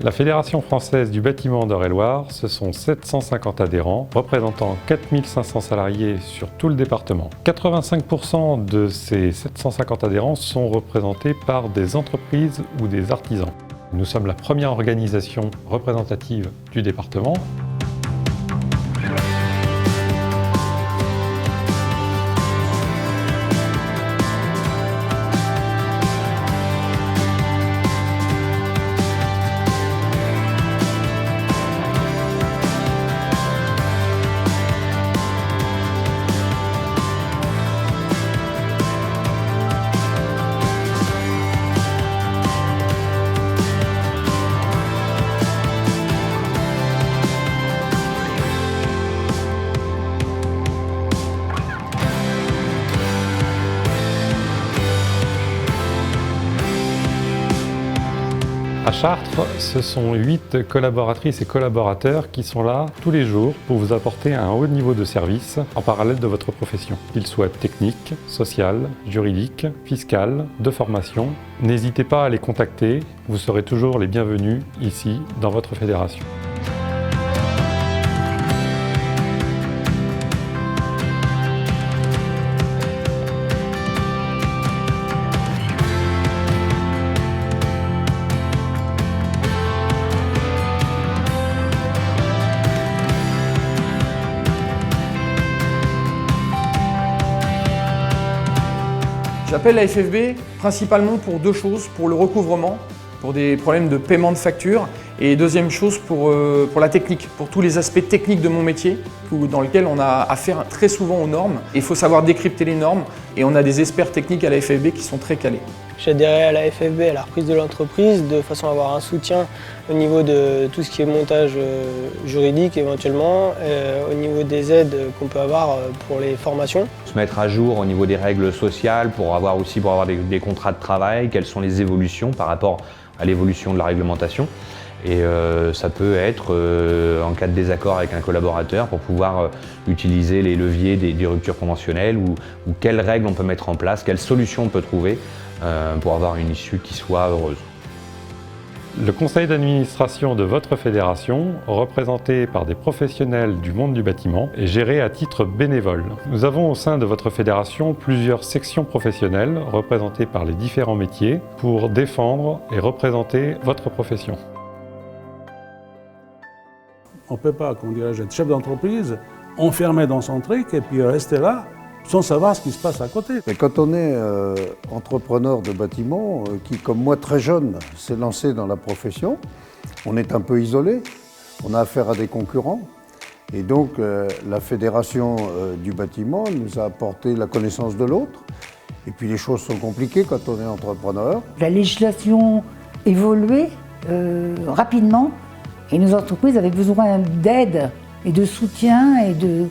La Fédération française du bâtiment d'Eure-et-Loir, ce sont 750 adhérents, représentant 4500 salariés sur tout le département. 85% de ces 750 adhérents sont représentés par des entreprises ou des artisans. Nous sommes la première organisation représentative du département. À Chartres, ce sont 8 collaboratrices et collaborateurs qui sont là tous les jours pour vous apporter un haut niveau de service en parallèle de votre profession, qu'il soit technique, social, juridique, fiscal, de formation. N'hésitez pas à les contacter, vous serez toujours les bienvenus ici dans votre fédération. J'appelle la FFB principalement pour deux choses, pour le recouvrement, pour des problèmes de paiement de factures, et deuxième chose pour la technique, pour tous les aspects techniques de mon métier, dans lequel on a affaire très souvent aux normes. Il faut savoir décrypter les normes, et on a des experts techniques à la FFB qui sont très calés. J'ai adhéré à la FFB à la reprise de l'entreprise de façon à avoir un soutien au niveau de tout ce qui est montage juridique éventuellement, au niveau des aides qu'on peut avoir pour les formations. Se mettre à jour au niveau des règles sociales pour avoir des contrats de travail, quelles sont les évolutions par rapport à l'évolution de la réglementation. Et ça peut être en cas de désaccord avec un collaborateur pour pouvoir utiliser les leviers des ruptures conventionnelles ou quelles règles on peut mettre en place, quelles solutions on peut trouver pour avoir une issue qui soit heureuse. Le conseil d'administration de votre fédération, représenté par des professionnels du monde du bâtiment, est géré à titre bénévole. Nous avons au sein de votre fédération plusieurs sections professionnelles représentées par les différents métiers pour défendre et représenter votre profession. On ne peut pas, être chef d'entreprise, enfermé dans son truc et puis rester là sans savoir ce qui se passe à côté. Et quand on est entrepreneur de bâtiment, qui comme moi très jeune s'est lancé dans la profession, on est un peu isolé, on a affaire à des concurrents. Et donc la fédération du bâtiment nous a apporté la connaissance de l'autre. Et puis les choses sont compliquées quand on est entrepreneur. La législation évoluait rapidement et nos entreprises avaient besoin d'aide et de soutien et de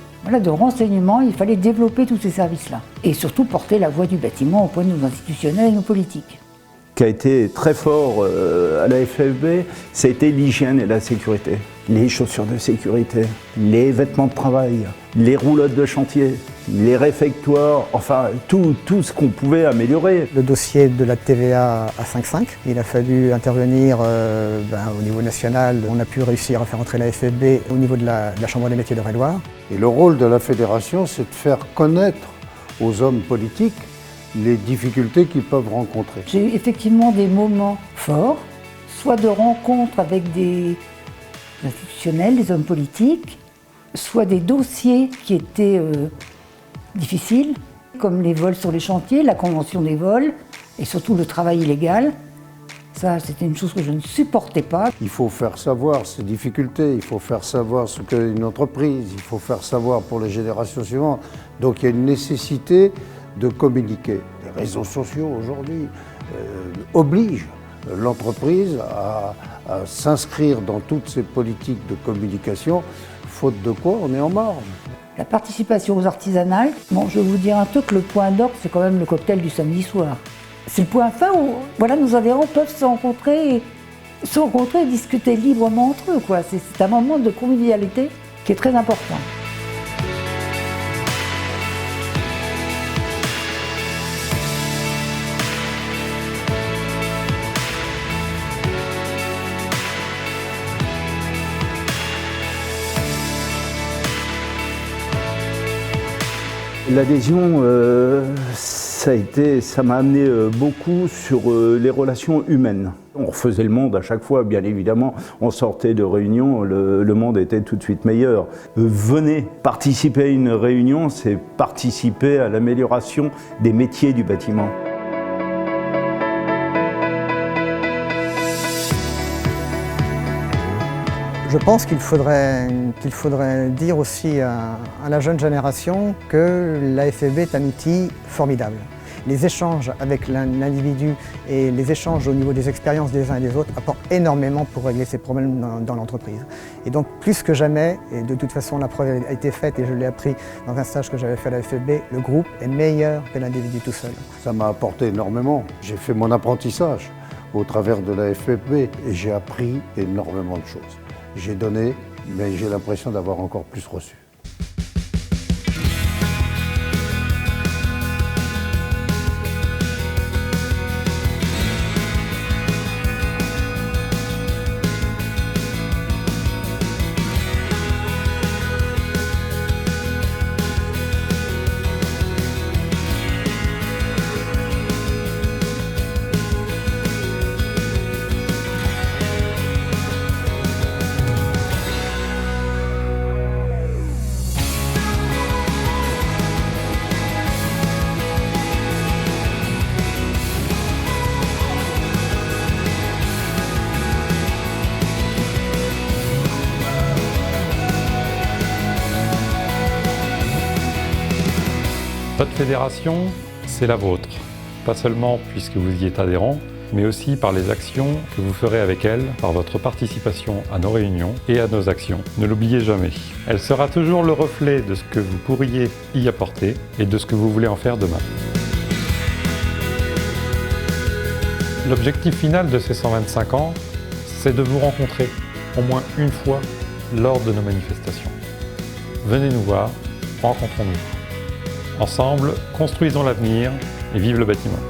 renseignements. Il fallait développer tous ces services-là. Et surtout porter la voix du bâtiment au point de nos institutionnels et nos politiques. Ce qui a été très fort à la FFB, ça a été l'hygiène et la sécurité. Les chaussures de sécurité, les vêtements de travail, les roulottes de chantier, les réfectoires, enfin tout ce qu'on pouvait améliorer. Le dossier de la TVA à 5,5, il a fallu intervenir au niveau national. On a pu réussir à faire entrer la FFB au niveau de la Chambre des métiers d'Eure-et-Loir. Et le rôle de la fédération, c'est de faire connaître aux hommes politiques les difficultés qu'ils peuvent rencontrer. J'ai eu effectivement des moments forts, soit de rencontres avec des institutionnels, des hommes politiques, soit des dossiers qui étaient difficiles, comme les vols sur les chantiers, la convention des vols, et surtout le travail illégal. Ça, c'était une chose que je ne supportais pas. Il faut faire savoir ces difficultés, il faut faire savoir ce qu'est une entreprise, il faut faire savoir pour les générations suivantes. Donc il y a une nécessité de communiquer. Les réseaux sociaux aujourd'hui obligent l'entreprise à s'inscrire dans toutes ces politiques de communication, faute de quoi on est en marge. La participation aux artisanales, bon, je vais vous dire un truc, le point d'orgue, c'est quand même le cocktail du samedi soir. C'est le point fin où nos adhérents peuvent se rencontrer et discuter librement entre eux. C'est un moment de convivialité qui est très important. L'adhésion, ça m'a amené beaucoup sur les relations humaines. On refaisait le monde à chaque fois, bien évidemment. On sortait de réunion, le monde était tout de suite meilleur. Venez participer à une réunion, c'est participer à l'amélioration des métiers du bâtiment. Je pense qu'il faudrait dire aussi à la jeune génération que la FFB est un outil formidable. Les échanges avec l'individu et les échanges au niveau des expériences des uns et des autres apportent énormément pour régler ces problèmes dans l'entreprise. Et donc plus que jamais, et de toute façon la preuve a été faite et je l'ai appris dans un stage que j'avais fait à la FFB, le groupe est meilleur que l'individu tout seul. Ça m'a apporté énormément. J'ai fait mon apprentissage au travers de la FFB et j'ai appris énormément de choses. J'ai donné, mais j'ai l'impression d'avoir encore plus reçu. Votre fédération, c'est la vôtre, pas seulement puisque vous y êtes adhérent, mais aussi par les actions que vous ferez avec elle, par votre participation à nos réunions et à nos actions. Ne l'oubliez jamais. Elle sera toujours le reflet de ce que vous pourriez y apporter et de ce que vous voulez en faire demain. L'objectif final de ces 125 ans, c'est de vous rencontrer au moins une fois lors de nos manifestations. Venez nous voir, rencontrons-nous. Ensemble, construisons l'avenir et vive le bâtiment.